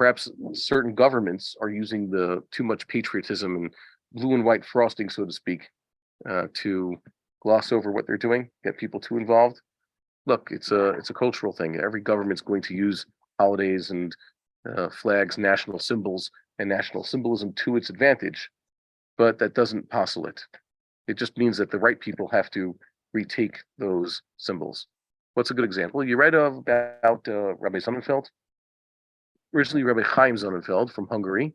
perhaps certain governments are using the too much patriotism and blue and white frosting, so to speak, to gloss over what they're doing, get people too involved. Look, it's a cultural thing. Every government's going to use holidays and flags, national symbols, and national symbolism to its advantage, but that doesn't apostle it. It just means that the right people have to retake those symbols. What's a good example? You read about Rabbi Sonnenfeld? Originally, Rabbi Chaim Sonnenfeld from Hungary.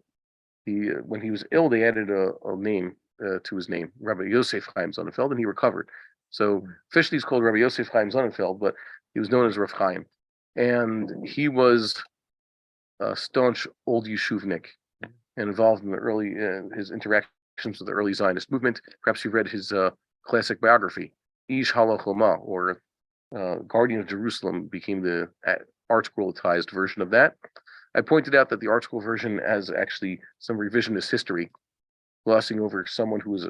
When he was ill, they added a name to his name, Rabbi Yosef Chaim Sonnenfeld, and he recovered. So officially he's called Rabbi Yosef Chaim Sonnenfeld, but he was known as Rav Chaim. And he was a staunch old Yeshuvnik and involved in the early his interactions with the early Zionist movement. Perhaps you read his classic biography, Ish Halachoma, or Guardian of Jerusalem, became the ArtScrollized version of that. I pointed out that the ArtScroll version has actually some revisionist history, glossing over someone who was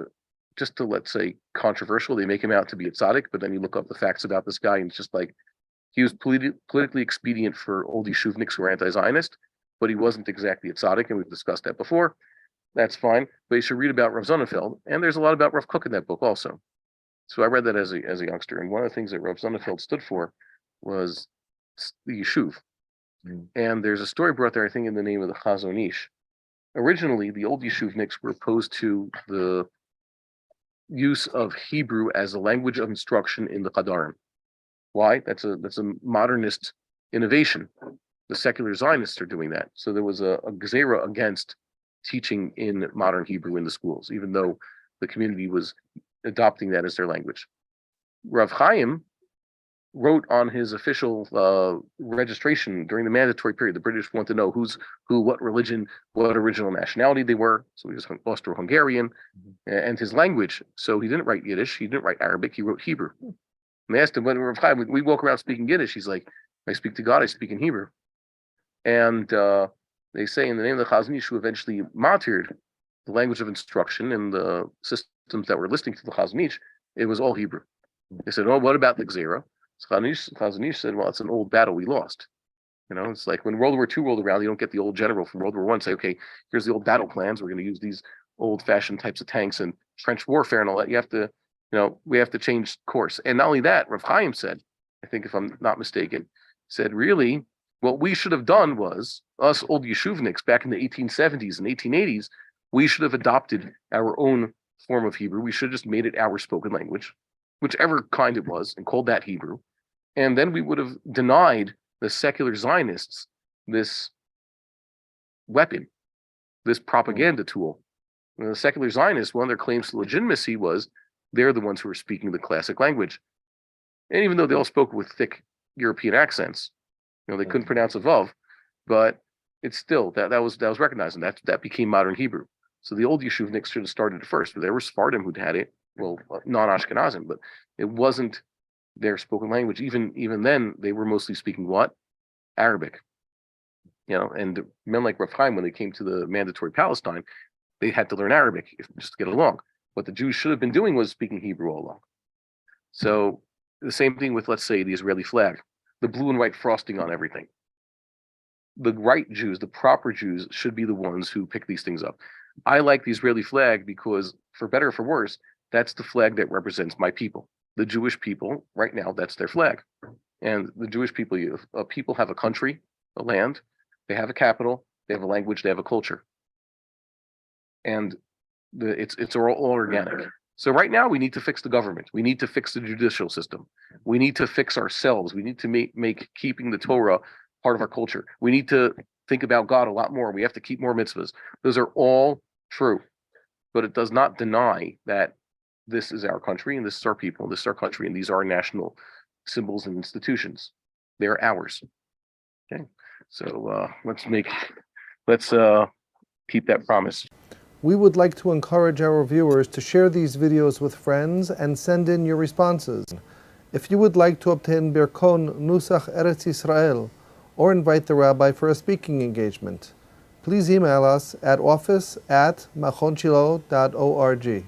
just to, let's say, controversial. They make him out to be a tzaddik, but then you look up the facts about this guy, and it's just like he was politically expedient for old Yeshuvniks who are anti-Zionist, but he wasn't exactly a tzaddik, and we've discussed that before. That's fine, but you should read about Rav Sonnenfeld, and there's a lot about Rav Kook in that book also. So I read that as a youngster, and one of the things that Rav Sonnenfeld stood for was the Yeshuv. And there's a story brought there, I think, in the name of the Chazon Ish. Originally, the old Yeshuvniks were opposed to the use of Hebrew as a language of instruction in the Chadarim. Why? That's a modernist innovation. The secular Zionists are doing that. So there was a gezerah against teaching in modern Hebrew in the schools, even though the community was adopting that as their language. Rav Chaim wrote on his official registration during the mandatory period. The British want to know who's who, what religion, what original nationality they were. So he was Austro-Hungarian, and his language. So he didn't write Yiddish, he didn't write Arabic, he wrote Hebrew. And they asked him, when Rav Chaim, we walk around speaking Yiddish. He's like, I speak to God, I speak in Hebrew. And they say in the name of the Chazon Ish, who eventually martyred the language of instruction and the systems that were listening to the Chazon Ish, it was all Hebrew. They said, oh, what about the Gzera? Chazon Ish said, well, it's an old battle we lost. You know, it's like when World War II rolled around, you don't get the old general from World War I say, okay, here's the old battle plans. We're going to use these old-fashioned types of tanks and trench warfare and all that. You have to, we have to change course. And not only that, Rav Chaim said, I think if I'm not mistaken, said, really, what we should have done was, us old Yeshuvniks back in the 1870s and 1880s, we should have adopted our own form of Hebrew. We should have just made it our spoken language, whichever kind it was, and called that Hebrew. And then we would have denied the secular Zionists this weapon, this propaganda tool. And the secular Zionists, one of their claims to legitimacy was they're the ones who were speaking the classic language. And even though they all spoke with thick European accents, they couldn't pronounce a vav, but it's still that was recognized, and that became modern Hebrew. So the old Yeshuvniks should have started it first, but there were Sephardim who'd had it, well, non-Ashkenazim, but it wasn't their spoken language. Even then, they were mostly speaking what? Arabic. And men like Rav Chaim, when they came to the mandatory Palestine, they had to learn Arabic just to get along. What the Jews should have been doing was speaking Hebrew all along. So the same thing with, let's say, the Israeli flag, the blue and white frosting on everything. The right Jews, the proper Jews, should be the ones who pick these things up. I like the Israeli flag because, for better or for worse, that's the flag that represents my people. The Jewish people, right now, that's their flag. And the Jewish people have a country, a land, they have a capital, they have a language, they have a culture. And it's all organic. So right now, we need to fix the government. We need to fix the judicial system. We need to fix ourselves. We need to make keeping the Torah part of our culture. We need to think about God a lot more. We have to keep more mitzvahs. Those are all true. But it does not deny that this is our country, and this is our people, and this is our country, and these are our national symbols and institutions. They're ours. Okay, so let's keep that promise. We would like to encourage our viewers to share these videos with friends and send in your responses. If you would like to obtain Birkon Nusach Eretz Yisrael or invite the rabbi for a speaking engagement, please email us at office@machonshilo.org.